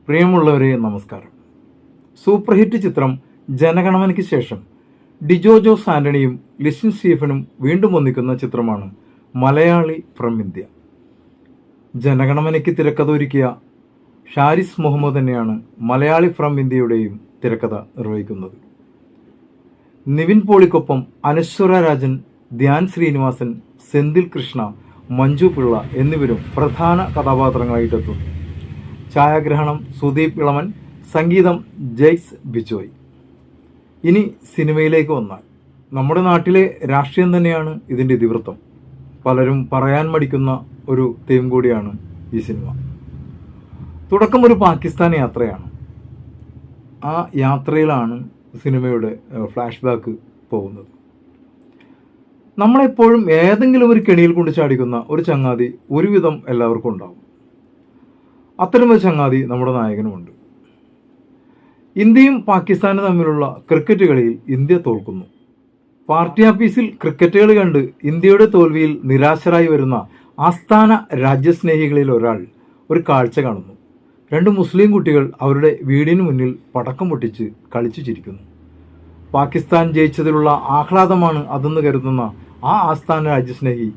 പ്രിയമുള്ളവരെ നമസ്കാരം. Super hit ചിത്രം ജനഗണമനയ്ക്ക് ശേഷം ഡിജോ ജോസ് ആന്റണിയും ലിസിൻ സ്റ്റീഫനും വീണ്ടും ഒന്നിക്കുന്ന ചിത്രമാണ് മലയാളി ഫ്രം ഇന്ത്യ. ജനഗണമനയ്ക്ക് തിരക്കഥ ഒരുക്കിയ ഷാരിസ് മുഹമ്മദ് തന്നെയാണ് മലയാളി ഫ്രം ഇന്ത്യയുടെയും തിരക്കഥ നിർവഹിക്കുന്നത്. നിവിൻ പോളിക്കൊപ്പം അനശ്വര രാജൻ, ധ്യാൻ ശ്രീനിവാസൻ, സെന്തിൽ കൃഷ്ണ, മഞ്ജു പിള്ള എന്നിവരും പ്രധാന കഥാപാത്രങ്ങളായിട്ടെത്തും. ഛായാഗ്രഹണം സുദീപ് ഇളമൻ, സംഗീതം ജെയ്സ് ബിജോയ്. ഇനി സിനിമയിലേക്ക് വന്നാൽ നമ്മുടെ നാട്ടിലെ രാഷ്ട്രീയം തന്നെയാണ് ഇതിൻ്റെ ഇതിവൃത്തം. പലരും പറയാൻ മടിക്കുന്ന ഒരു തീം കൂടിയാണ് ഈ സിനിമ. തുടക്കം ഒരു പാകിസ്ഥാൻ യാത്രയാണ്. ആ യാത്രയിലാണ് സിനിമയുടെ ഫ്ലാഷ് ബാക്ക് പോകുന്നത്. നമ്മളെപ്പോഴും ഏതെങ്കിലും ഒരു കെണിയിൽ കൊണ്ട് ചാടിക്കുന്ന ഒരു ചങ്ങാതി ഒരുവിധം എല്ലാവർക്കും ഉണ്ടാവും. അത്തരമൊരു ചങ്ങാതി നമ്മുടെ നായകനുമുണ്ട്. ഇന്ത്യയും പാകിസ്ഥാനും തമ്മിലുള്ള ക്രിക്കറ്റ് കളിയിൽ ഇന്ത്യ തോൽക്കുന്നു. പാർട്ടി ഓഫീസിൽ ക്രിക്കറ്റ് കളി കണ്ട് ഇന്ത്യയുടെ തോൽവിയിൽ നിരാശരായി വരുന്ന ആസ്ഥാന രാജ്യസ്നേഹികളിൽ ഒരാൾ ഒരു കാഴ്ച കാണുന്നു. രണ്ട് മുസ്ലിം കുട്ടികൾ അവരുടെ വീടിന് മുന്നിൽ പടക്കം പൊട്ടിച്ച് കളിച്ചു ചിരിക്കുന്നു. പാകിസ്ഥാൻ ജയിച്ചതിലുള്ള ആഹ്ലാദമാണ് അതെന്ന് കരുതുന്ന ആ ആസ്ഥാന രാജ്യസ്നേഹി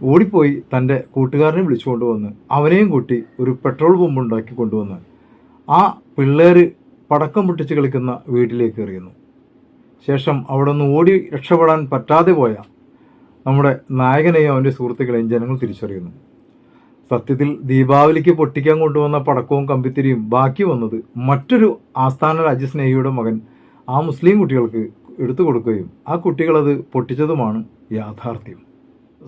ഓടിപ്പോയി തൻ്റെ കൂട്ടുകാരനെ വിളിച്ചു കൊണ്ടുവന്ന് അവനെയും കൂട്ടി ഒരു പെട്രോൾ ബോംബ് ഉണ്ടാക്കി കൊണ്ടുവന്ന് ആ പിള്ളേർ പടക്കം പൊട്ടിച്ച് കളിക്കുന്ന വീട്ടിലേക്ക് എറിയുന്നു. ശേഷം അവിടെ നിന്ന് ഓടി രക്ഷപ്പെടാൻ പറ്റാതെ പോയ നമ്മുടെ നായകനെയും അവൻ്റെ സുഹൃത്തുക്കളെയും ജനങ്ങൾ തിരിച്ചറിയുന്നു. സത്യത്തിൽ ദീപാവലിക്ക് പൊട്ടിക്കാൻ കൊണ്ടുവന്ന പടക്കവും കമ്പിത്തിരിയും ബാക്കി വന്നത് മറ്റൊരു ആസ്ഥാന രാജ്യസ്നേഹിയുടെ മകൻ ആ മുസ്ലിം കുട്ടികൾക്ക് എടുത്തു കൊടുക്കുകയും ആ കുട്ടികളത് പൊട്ടിച്ചതുമാണ് യാഥാർത്ഥ്യം.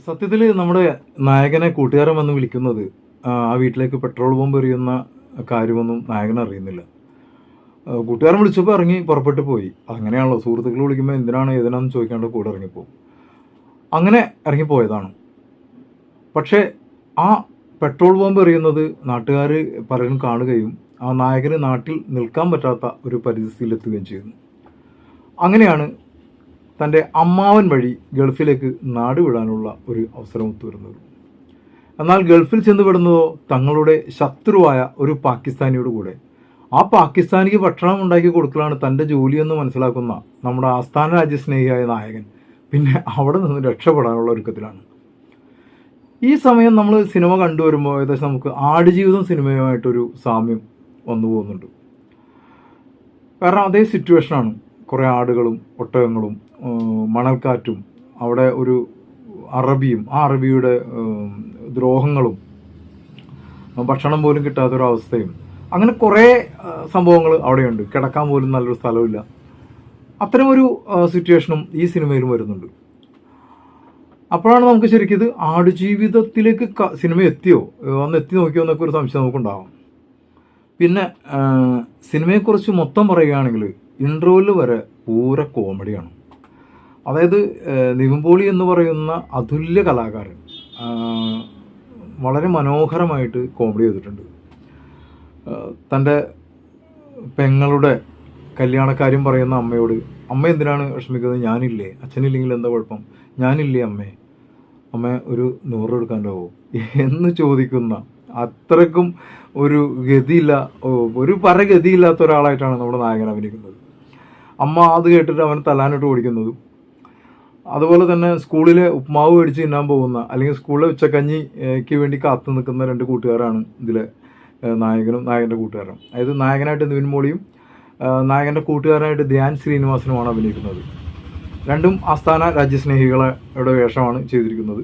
സത്യത്തിൽ നമ്മുടെ നായകനെ കൂട്ടുകാരൻ വന്ന് വിളിക്കുന്നത് ആ വീട്ടിലേക്ക് പെട്രോൾ ബോംബ് എറിയുന്ന കാര്യമൊന്നും നായകൻ അറിയുന്നില്ല. കൂട്ടുകാരൻ വിളിച്ചപ്പോൾ ഇറങ്ങി പുറപ്പെട്ടു പോയി. അങ്ങനെയാണല്ലോ, സുഹൃത്തുക്കൾ വിളിക്കുമ്പോൾ എന്തിനാണ് ഏതിനാണെന്ന് ചോദിക്കാണ്ട് കൂടെ ഇറങ്ങിപ്പോവും. അങ്ങനെ ഇറങ്ങിപ്പോയതാണ്. പക്ഷേ ആ പെട്രോൾ ബോംബ് എറിയുന്നത് നാട്ടുകാർ പലരും കാണുകയും ആ നായകന് നാട്ടിൽ നിൽക്കാൻ പറ്റാത്ത ഒരു പരിസ്ഥിതിയിലെത്തുകയും ചെയ്യുന്നു. അങ്ങനെയാണ് തൻ്റെ അമ്മാവൻ വഴി ഗൾഫിലേക്ക് നാട് വിടാനുള്ള ഒരു അവസരം ഒത്തുവരുന്നത്. എന്നാൽ ഗൾഫിൽ ചെന്ന് വിടുന്നതോ തങ്ങളുടെ ശത്രുവായ ഒരു പാകിസ്ഥാനിയോട് കൂടെ. ആ പാകിസ്ഥാനിക്ക് ഭക്ഷണം ഉണ്ടാക്കി കൊടുക്കലാണ് തൻ്റെ ജോലിയെന്ന് മനസ്സിലാക്കുന്ന നമ്മുടെ ആസ്ഥാന രാജ്യസ്നേഹിയായ നായകൻ പിന്നെ അവിടെ നിന്ന് രക്ഷപ്പെടാനുള്ള ഒരുക്കത്തിലാണ്. ഈ സമയം നമ്മൾ സിനിമ കണ്ടുവരുമ്പോൾ ഏകദേശം നമുക്ക് ആടുജീവിതം സിനിമയുമായിട്ടൊരു സാമ്യം വന്നു പോകുന്നുണ്ട്. കാരണം അതേ സിറ്റുവേഷനാണ്. കുറേ ആടുകളും ഒട്ടകങ്ങളും മണൽക്കാറ്റും അവിടെ ഒരു അറബിയും ആ അറബിയുടെ ദ്രോഹങ്ങളും ഭക്ഷണം പോലും കിട്ടാത്തൊരവസ്ഥയും അങ്ങനെ കുറേ സംഭവങ്ങൾ അവിടെയുണ്ട്. കിടക്കാൻ പോലും നല്ലൊരു സ്ഥലമില്ല. അത്തരമൊരു സിറ്റുവേഷനും ഈ സിനിമയിലും വരുന്നുണ്ട്. അപ്പോഴാണ് നമുക്ക് ശരിക്കും ഇത് ആടുജീവിതത്തിലേക്ക് സിനിമ എത്തിയോ, അന്ന് എത്തി നോക്കിയോ എന്നൊക്കെ ഒരു സംശയം നമുക്കുണ്ടാകും. പിന്നെ സിനിമയെക്കുറിച്ച് മൊത്തം പറയുകയാണെങ്കിൽ ഇൻട്രോയിൽ വരെ പൂര കോമഡിയാണ്. അതായത് നിവിൻ പോളി എന്ന് പറയുന്ന അതുല്യ കലാകാരൻ വളരെ മനോഹരമായിട്ട് കോമഡി ചെയ്തിട്ടുണ്ട്. തൻ്റെ പെങ്ങളുടെ കല്യാണക്കാര്യം പറയുന്ന അമ്മയോട്, അമ്മ എന്തിനാണ് വിഷമിക്കുന്നത്, ഞാനില്ലേ, അച്ഛനില്ലെങ്കിൽ എന്താ കുഴപ്പം, ഞാനില്ലേ അമ്മ ഒരു 100 എടുക്കാണ്ടാവോ എന്ന് ചോദിക്കുന്ന അത്രക്കും ഒരു ഗതിയില്ല, ഒരു പരഗതിയില്ലാത്ത ഒരാളായിട്ടാണ് നമ്മുടെ നായകൻ അഭിനയിക്കുന്നത്. അമ്മ അത് കേട്ടിട്ട് അവൻ തലാനിട്ട് ഓടിക്കുന്നതും, അതുപോലെ തന്നെ സ്കൂളിലെ ഉപ്മാവ് മേടിച്ച് തിന്നാൻ പോകുന്ന അല്ലെങ്കിൽ സ്കൂളിലെ ഉച്ചക്കഞ്ഞിക്ക് വേണ്ടി കാത്തു നിൽക്കുന്ന 2 കൂട്ടുകാരാണ് ഇതിലെ നായകനും നായകൻ്റെ കൂട്ടുകാരനും. അതായത് നായകനായിട്ട് നിവിൻ പോളിയും നായകൻ്റെ കൂട്ടുകാരനായിട്ട് ധ്യാൻ ശ്രീനിവാസനുമാണ് അഭിനയിക്കുന്നത്. രണ്ടും ആസ്ഥാന രാജ്യസ്നേഹികളുടെ വേഷമാണ് ചെയ്തിരിക്കുന്നത്.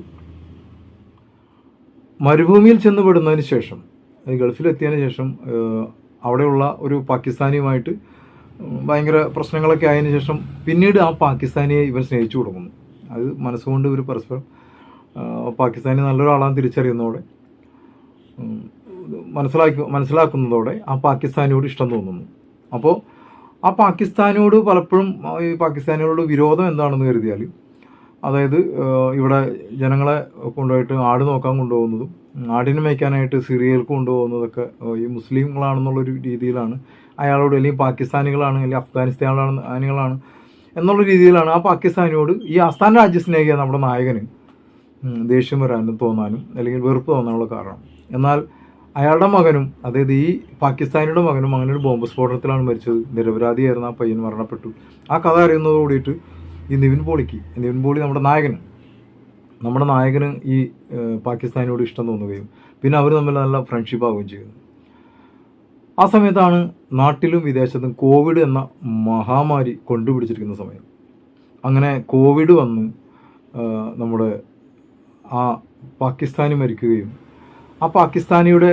മരുഭൂമിയിൽ ചെന്ന് പെടുന്നതിന് ശേഷം, ഗൾഫിലെത്തിയതിന് ശേഷം അവിടെയുള്ള ഒരു പാകിസ്ഥാനിയുമായിട്ട് ഭയങ്കര പ്രശ്നങ്ങളൊക്കെ ആയതിനു ശേഷം പിന്നീട് ആ പാകിസ്ഥാനിയെ ഇവർ സ്നേഹിച്ചു തുടങ്ങുന്നു. അത് മനസ്സുകൊണ്ട് ഇവർ പരസ്പരം പാകിസ്ഥാനി നല്ലൊരാളാണ് തിരിച്ചറിയുന്നതോടെ മനസ്സിലാക്കുന്നതോടെ ആ പാകിസ്ഥാനിയോട് ഇഷ്ടം തോന്നുന്നു. അപ്പോൾ ആ പാകിസ്ഥാനിയോട് പലപ്പോഴും ഈ പാകിസ്ഥാനികളോട് വിരോധം എന്താണെന്ന് കരുതിയാൽ, അതായത് ഇവിടെ ജനങ്ങളെ കൊണ്ടുപോയിട്ട് ആട് നോക്കാൻ കൊണ്ടുപോകുന്നതും ആടിനെ മേയ്ക്കാനായിട്ട് സിറിയയിലേക്ക് കൊണ്ടുപോകുന്നതൊക്കെ ഈ മുസ്ലിങ്ങളാണെന്നുള്ളൊരു രീതിയിലാണ് അയാളോട്, അല്ലെങ്കിൽ പാകിസ്ഥാനികളാണ് അല്ലെങ്കിൽ അഫ്ഗാനിസ്ഥാനികളാണ് എന്നുള്ള രീതിയിലാണ് ആ പാകിസ്ഥാനിയോട് ഈ ആസ്ഥാന രാജ്യസ്നേഹിയ നമ്മുടെ നായകന് ദേഷ്യം വരാനും തോന്നാനും അല്ലെങ്കിൽ വെറുപ്പ് തോന്നാനുള്ള കാരണം. എന്നാൽ അയാളുടെ മകനും, അതായത് ഈ പാകിസ്ഥാനിയുടെ മകനും അങ്ങനെ ഒരു ബോംബ് സ്ഫോടനത്തിലാണ് മരിച്ചത്. നിരപരാധിയായിരുന്ന ആ പയ്യൻ മരണപ്പെട്ടു. ആ കഥ അറിയുന്നത് കൂടിയിട്ട് ഈ നിവിൻ പോളി നമ്മുടെ നായകന് ഈ പാകിസ്ഥാനിയോട് ഇഷ്ടം തോന്നുകയും പിന്നെ അവർ തമ്മിൽ നല്ല ഫ്രണ്ട്ഷിപ്പ് ആവുകയും ചെയ്യുന്നു. ആ സമയത്താണ് നാട്ടിലും വിദേശത്തും കോവിഡ് എന്ന മഹാമാരി കൊണ്ടുപിടിച്ചിരിക്കുന്ന സമയം. അങ്ങനെ കോവിഡ് വന്ന് നമ്മുടെ ആ പാകിസ്ഥാനി മരിക്കുകയും ആ പാകിസ്ഥാനിയുടെ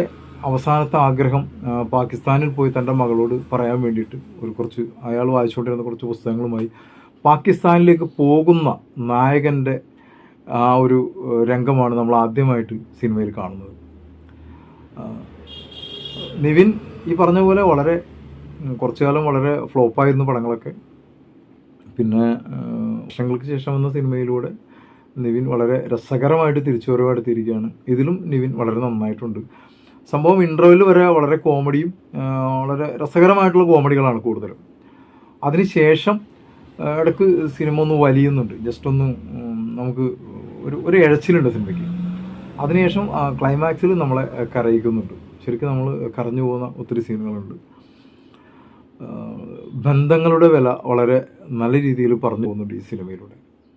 അവസാനത്തെ ആഗ്രഹം പാകിസ്ഥാനിൽ പോയി തൻ്റെ മകളോട് പറയാൻ വേണ്ടിയിട്ട് കുറച്ച് അയാൾ വായിച്ചുകൊണ്ടിരുന്ന കുറച്ച് പുസ്തകങ്ങളുമായി പാകിസ്ഥാനിലേക്ക് പോകുന്ന നായകൻ്റെ ആ ഒരു രംഗമാണ് നമ്മൾ ആദ്യമായിട്ട് സിനിമയിൽ കാണുന്നത്. നിവിൻ ഈ പറഞ്ഞ പോലെ കുറച്ചു കാലം വളരെ ഫ്ലോപ്പായിരുന്നു പടങ്ങളൊക്കെ. പിന്നെ വർഷങ്ങൾക്ക് ശേഷം വന്ന സിനിമയിലൂടെ നിവിൻ വളരെ രസകരമായിട്ട് തിരിച്ചുവരവെടുത്തിരിക്കുകയാണ്. ഇതിലും നിവിൻ വളരെ നന്നായിട്ടുണ്ട്. സംഭവം ഇൻ്റർവെൽ വരെ വളരെ കോമഡിയും വളരെ രസകരമായിട്ടുള്ള കോമഡികളാണ് കൂടുതലും. അതിനുശേഷം ഇടയ്ക്ക് സിനിമ ഒന്ന് വലിയുന്നുണ്ട്, ജസ്റ്റ് ഒന്ന് നമുക്ക് ഒരു ഇഴച്ചിലുണ്ട് സിനിമയ്ക്ക്. അതിനുശേഷം ക്ലൈമാക്സിൽ നമ്മളെ കരയിക്കുന്നുണ്ട്. ശരിക്കും നമ്മൾ കരഞ്ഞു പോകുന്ന ഒത്തിരി സീനുകളുണ്ട്. ബന്ധങ്ങളുടെ വില വളരെ നല്ല രീതിയിൽ പറഞ്ഞു പോകുന്നുണ്ട് ഈ സിനിമയിലൂടെ.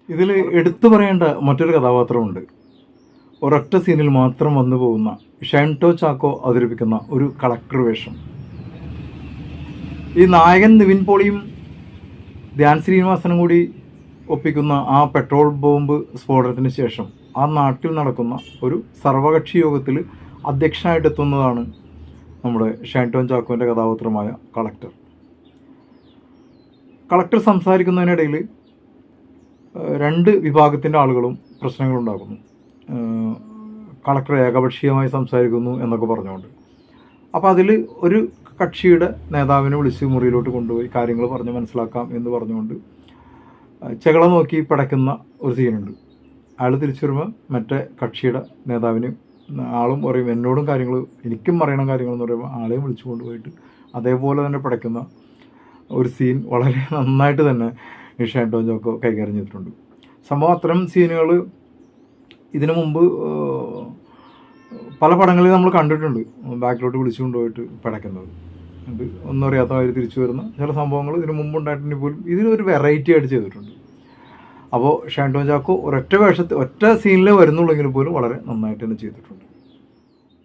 ഇതിൽ എടുത്തു പറയേണ്ട മറ്റൊരു കഥാപാത്രമുണ്ട്. ഒരൊറ്റ സീനിൽ മാത്രം വന്നു പോകുന്ന ഷൈൻടോ ചാക്കോ അവതരിപ്പിക്കുന്ന ഒരു കളക്ടർ വേഷം. ഈ നായകൻ നിവിൻ പോളിയും ധ്യാൻ ശ്രീനിവാസനും കൂടി ഒപ്പിക്കുന്ന ആ പെട്രോൾ ബോംബ് സ്ഫോടനത്തിന് ശേഷം ആ നാട്ടിൽ നടക്കുന്ന ഒരു സർവകക്ഷി യോഗത്തിൽ അധ്യക്ഷനായിട്ടെത്തുന്നതാണ് നമ്മുടെ ഷൈൻടോ ചാക്കോൻ്റെ കഥാപാത്രമായ കളക്ടർ സംസാരിക്കുന്നതിനിടയിൽ രണ്ട് വിഭാഗത്തിൻ്റെ ആളുകളും പ്രശ്നങ്ങളുണ്ടാക്കുന്നു. കളക്ടർ ഏകപക്ഷീയമായി സംസാരിക്കുന്നു എന്നൊക്കെ പറഞ്ഞുകൊണ്ട്. അപ്പോൾ അതിൽ ഒരു കക്ഷിയുടെ നേതാവിനെ വിളിച്ച് മുറിയിലോട്ട് കൊണ്ടുപോയി കാര്യങ്ങൾ പറഞ്ഞ് മനസ്സിലാക്കാം എന്ന് പറഞ്ഞുകൊണ്ട് ചെകള നോക്കി പടയ്ക്കുന്ന ഒരു സീനുണ്ട്. അയാൾ തിരിച്ചു വരുമ്പോൾ മറ്റേ കക്ഷിയുടെ നേതാവിന് ആളും പറയും എന്നോടും കാര്യങ്ങൾ എനിക്കും പറയണം കാര്യങ്ങൾ എന്ന് പറയുമ്പോൾ ആളെയും വിളിച്ചു കൊണ്ടുപോയിട്ട് അതേപോലെ തന്നെ പടയ്ക്കുന്ന ഒരു സീൻ വളരെ നന്നായിട്ട് തന്നെ ഷൈൻടോ ചാക്കോ കൈകാര്യം ചെയ്തിട്ടുണ്ട്. സംഭവം അത്തരം സീനുകൾ ഇതിനു മുമ്പ് പല പടങ്ങളിൽ നമ്മൾ കണ്ടിട്ടുണ്ട്. ബാക്കിലോട്ട് വിളിച്ചു കൊണ്ടുപോയിട്ട് പടയ്ക്കുന്നത് ഇത് ഒന്നും അറിയാത്ത മാതിരി തിരിച്ചു വരുന്ന ചില സംഭവങ്ങൾ ഇതിനു മുമ്പ് ഉണ്ടായിട്ടുണ്ടെങ്കിൽ പോലും ഇതിനൊരു വെറൈറ്റി ആയിട്ട് ചെയ്തിട്ടുണ്ട്. അപ്പോൾ ഷൈൻടോ ചാക്കോ ഒറ്റ സീനിലേ വരുന്നുള്ളെങ്കിൽ പോലും വളരെ നന്നായിട്ട് തന്നെ ചെയ്തിട്ടുണ്ട്.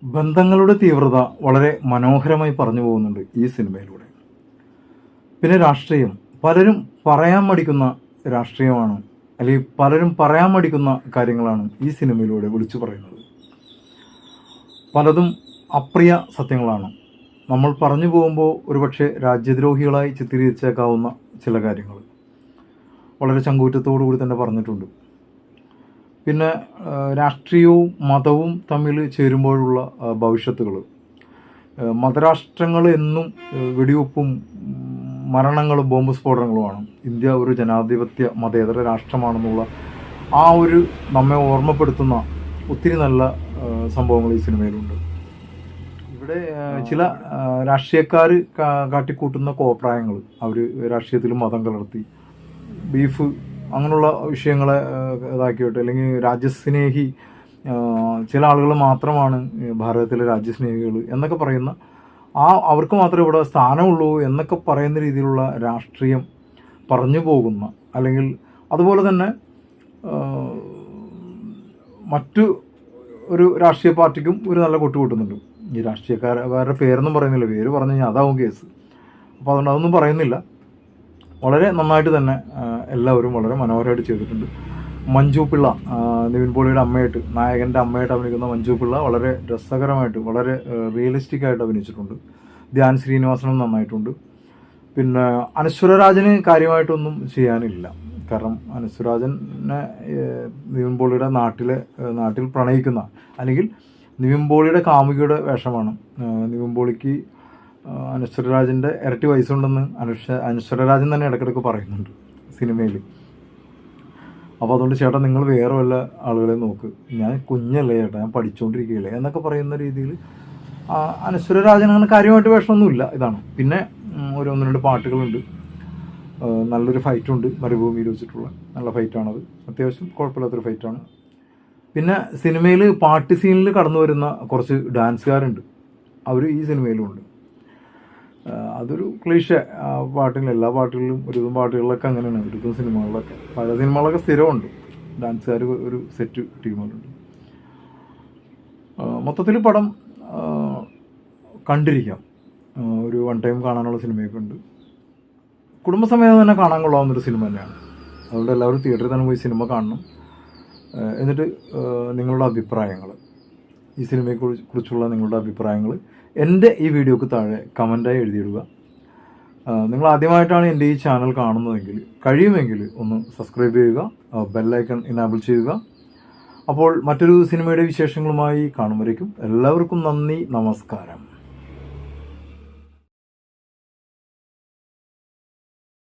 ബന്ധങ്ങളുടെ തീവ്രത വളരെ മനോഹരമായി പറഞ്ഞു പോകുന്നുണ്ട് ഈ സിനിമയിലൂടെ. പിന്നെ രാഷ്ട്രീയം, പലരും പറയാൻ മടിക്കുന്ന രാഷ്ട്രീയമാണ്, അല്ലെങ്കിൽ പലരും പറയാൻ മടിക്കുന്ന കാര്യങ്ങളാണ് ഈ സിനിമയിലൂടെ വിളിച്ചു പറയുന്നത്. പലതും അപ്രിയ സത്യങ്ങളാണ്. നമ്മൾ പറഞ്ഞു പോകുമ്പോൾ ഒരുപക്ഷെ രാജ്യദ്രോഹികളായി ചിത്രീകരിച്ചേക്കാവുന്ന ചില കാര്യങ്ങൾ വളരെ ചങ്കൂറ്റത്തോടു കൂടി തന്നെ പറഞ്ഞിട്ടുണ്ട്. പിന്നെ രാഷ്ട്രീയവും മതവും തമ്മിൽ ചേരുമ്പോഴുള്ള ഭവിഷ്യത്തുകൾ, മതരാഷ്ട്രങ്ങൾ എന്നും വെടിവെപ്പും മരണങ്ങളും ബോംബ് സ്ഫോടനങ്ങളുമാണ്. ഇന്ത്യ ഒരു ജനാധിപത്യ മതേതര രാഷ്ട്രമാണെന്നുള്ള ആ ഒരു നമ്മെ ഓർമ്മപ്പെടുത്തുന്ന ഒത്തിരി നല്ല സംഭവങ്ങൾ ഈ സിനിമയിലുണ്ട്. ഇവിടെ ചില രാഷ്ട്രീയക്കാർ കാട്ടിക്കൂട്ടുന്ന കോപ്രായങ്ങൾ, അവർ രാഷ്ട്രീയത്തിൽ മതം കലർത്തി ബീഫ് അങ്ങനെയുള്ള വിഷയങ്ങളെ ഇതാക്കിയിട്ട്, അല്ലെങ്കിൽ രാജ്യസ്നേഹി ചില ആളുകൾ മാത്രമാണ് ഭാരതത്തിലെ രാജ്യസ്നേഹികൾ എന്നൊക്കെ പറയുന്ന അവർക്ക് മാത്രമേ ഇവിടെ സ്ഥാനമുള്ളൂ എന്നൊക്കെ പറയുന്ന രീതിയിലുള്ള രാഷ്ട്രീയം പറഞ്ഞു പോകുന്ന, അല്ലെങ്കിൽ അതുപോലെ തന്നെ മറ്റു ഒരു രാഷ്ട്രീയ പാർട്ടിക്കും ഒരു നല്ല കൊട്ടുകൂട്ടുന്നുണ്ട്. ഈ രാഷ്ട്രീയക്കാരുടെ പേരൊന്നും പറയുന്നില്ല, പേര് പറഞ്ഞു കഴിഞ്ഞാൽ അതാവും കേസ്. അപ്പോൾ അതുകൊണ്ട് അതൊന്നും പറയുന്നില്ല. വളരെ നന്നായിട്ട് തന്നെ എല്ലാവരും വളരെ മനോഹരമായിട്ട് ചെയ്തിട്ടുണ്ട്. മഞ്ജു പിള്ള, നിവിൻ പോളിയുടെ അമ്മയായിട്ട്, നായകൻ്റെ അമ്മയായിട്ട് അഭിനയിക്കുന്ന മഞ്ജു പിള്ള വളരെ രസകരമായിട്ട് വളരെ റിയലിസ്റ്റിക് ആയിട്ട് അഭിനയിച്ചിട്ടുണ്ട്. ധ്യാൻ ശ്രീനിവാസനും നന്നായിട്ടുണ്ട്. പിന്നെ അനശ്വര രാജന് കാര്യമായിട്ടൊന്നും ചെയ്യാനില്ല. കാരണം അനശ്വരാജനെ നിവിൻ പോളിയുടെ നാട്ടിൽ പ്രണയിക്കുന്ന, അല്ലെങ്കിൽ നിവിൻ പോളിയുടെ കാമുകിയുടെ വേഷമാണ്. നിവിൻ പോളിക്ക് അനശ്വരരാജൻ്റെ ഇരട്ടി വയസ്സുണ്ടെന്ന് അനശ്വരരാജൻ തന്നെ ഇടയ്ക്കിടയ്ക്ക് പറയുന്നുണ്ട് സിനിമയിൽ. അപ്പോൾ അതുകൊണ്ട് ചേട്ടാ നിങ്ങൾ വേറെ വല്ല ആളുകളെ നോക്ക്, ഞാൻ കുഞ്ഞല്ലേ ചേട്ടാ, ഞാൻ പഠിച്ചുകൊണ്ടിരിക്കുകയല്ലേ എന്നൊക്കെ പറയുന്ന രീതിയിൽ അനശ്വരരാജൻ അങ്ങനെ കാര്യമായിട്ട് വേഷമൊന്നുമില്ല. ഇതാണ്. പിന്നെ ഒരു 1-2 പാട്ടുകളുണ്ട്, നല്ലൊരു ഫൈറ്റുണ്ട്, മരുഭൂമിയിൽ വെച്ചിട്ടുള്ള നല്ല ഫൈറ്റാണത്, അത്യാവശ്യം കുഴപ്പമില്ലാത്തൊരു ഫൈറ്റാണ്. പിന്നെ സിനിമയിൽ പാട്ട് സീനിൽ കടന്നു വരുന്ന കുറച്ച് ഡാൻസുകാരുണ്ട്. അവർ ഈ സിനിമയിലുമുണ്ട്. അതൊരു ക്ലീഷ പാട്ടുകൾ, എല്ലാ പാട്ടുകളിലും ഒരുവിധം പാട്ടുകളിലൊക്കെ അങ്ങനെയാണ്. ഒരുവിധം സിനിമകളിലൊക്കെ, പഴയ സിനിമകളൊക്കെ സ്ഥിരമുണ്ട്, ഡാൻസുകാർ ഒരു സെറ്റ് ടീമുകളുണ്ട്. മൊത്തത്തിൽ പടം കണ്ടിരിക്കാം, ഒരു വൺ ടൈം കാണാനുള്ള സിനിമയൊക്കെ ഉണ്ട്. കുടുംബസമേതം തന്നെ കാണാൻ കൊള്ളാവുന്നൊരു സിനിമ തന്നെയാണ്. അതുകൊണ്ട് എല്ലാവരും തിയേറ്ററിൽ തന്നെ പോയി സിനിമ കാണണം. എന്നിട്ട് നിങ്ങളുടെ അഭിപ്രായങ്ങൾ, ഈ സിനിമയെക്കുറിച്ചുള്ള നിങ്ങളുടെ അഭിപ്രായങ്ങൾ എൻ്റെ ഈ വീഡിയോക്ക് താഴെ കമൻറ്റായി എഴുതിയിടുക. നിങ്ങൾ ആദ്യമായിട്ടാണ് എൻ്റെ ഈ ചാനൽ കാണുന്നതെങ്കിൽ കഴിയുമെങ്കിൽ ഒന്ന് സബ്സ്ക്രൈബ് ചെയ്യുക, ബെല്ലൈക്കൺ ഇനാബിൾ ചെയ്യുക. അപ്പോൾ മറ്റൊരു സിനിമയുടെ വിശേഷങ്ങളുമായി കാണുമ്പോഴേക്കും എല്ലാവർക്കും നന്ദി, നമസ്കാരം.